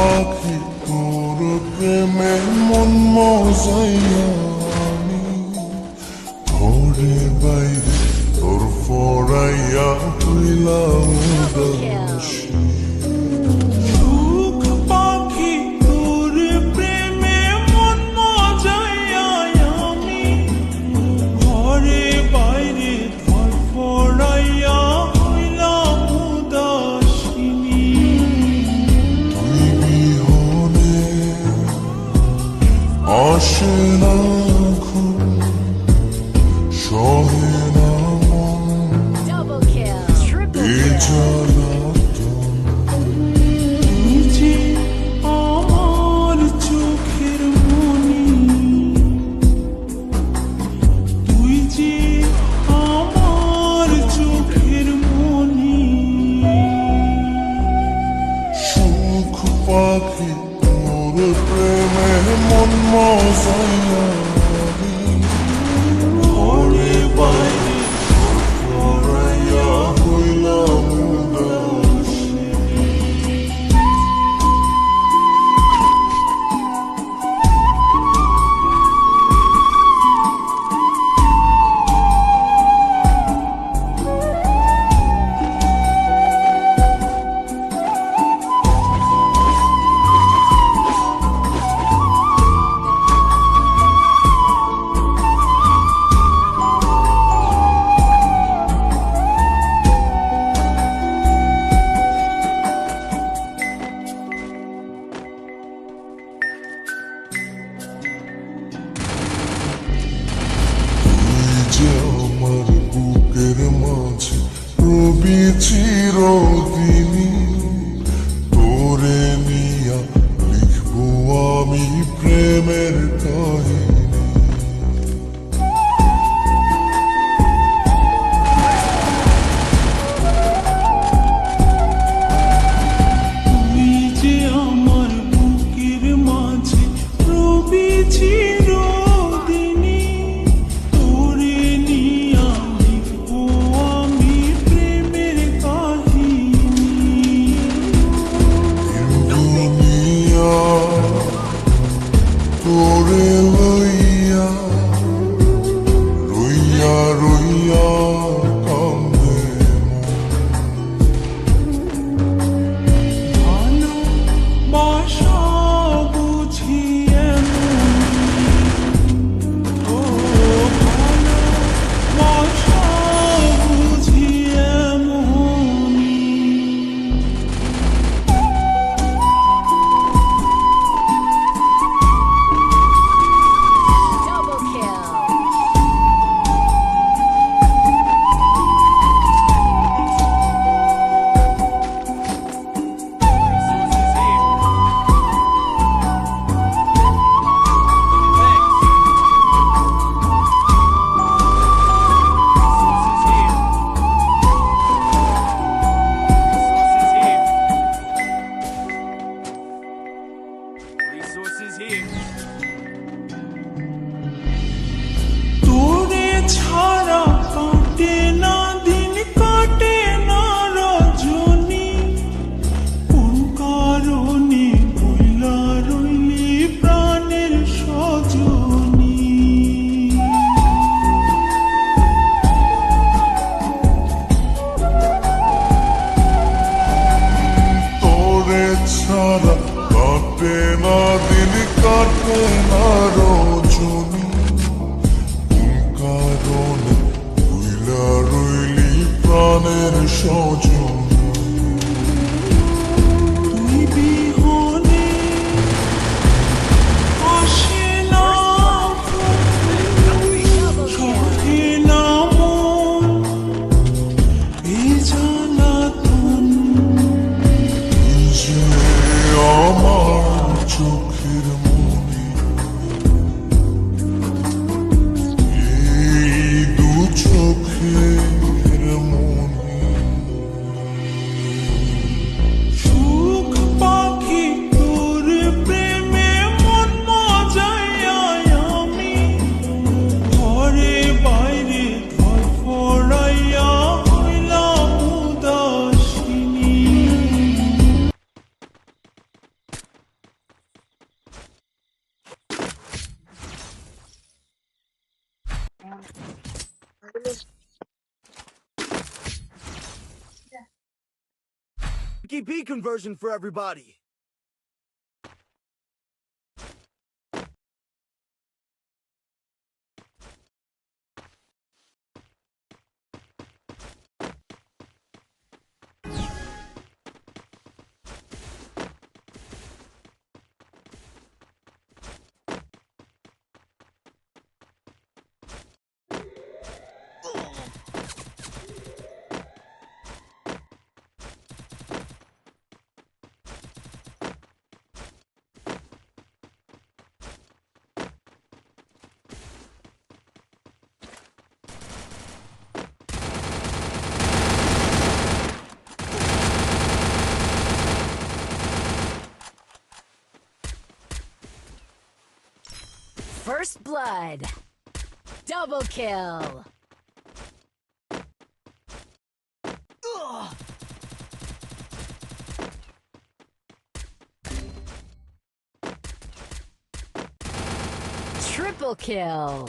পাখি তোর প্রেমে মন মজাইয়া আমি ঘরে বাইরে তোর ফরাইয়া হইলাম উদাসী। সুখ পাখি তোর প্রেমে মন মজাইয়া আমি ঘরে বাইরে ধরফরাইয়া হইলাম উদাসিনী। তুই বিহনে আসে না ঘুম, সহে না মন Double kill. Triple এ kill. জ্বালাতন। তুই যে আমার চোখের মনি, তুই যে আমার চোখের মনি। সুখ পাখি তোর প্রেমে মন মজাইয়া আমি ঘরে বাইরে ফরাইয়া হইলাম উদাসী। যে আমার বুকের মাঝে রবি চিরদিনই, তোরে নিয়া লিখবো আমি প্রেমের কাহিনী। তুই যে আমার বুকের মাঝে রবি চিরদিনই, তোরে নিয়া লিখবো আমি প্রেমের কাহিনী। দুনিয়া তোরে লইয়া রইয়া রইয়া কান্দে ভালোবাসা বুঝি এমনি, ও ভালোবাসা বুঝি এমনি। Double kill. Resources here. তোরে ছাড়া কাটে না দিন, কাটে না রজনী। কোন কারণে বইলা রইলি প্রাণের সজনী। তোরে ছাড়া কাটে না দিন, কাটে না রজনী। কোন কারণে ভুইলা রইলি প্রাণের সজন। তুই বিহনে আসে না সহে না মন এ জ্বালাতন। যে আমার চোখের মনি, এই দু চোখের মনি। PKP conversion for everybody. First blood. Double kill. Ugh. Triple kill.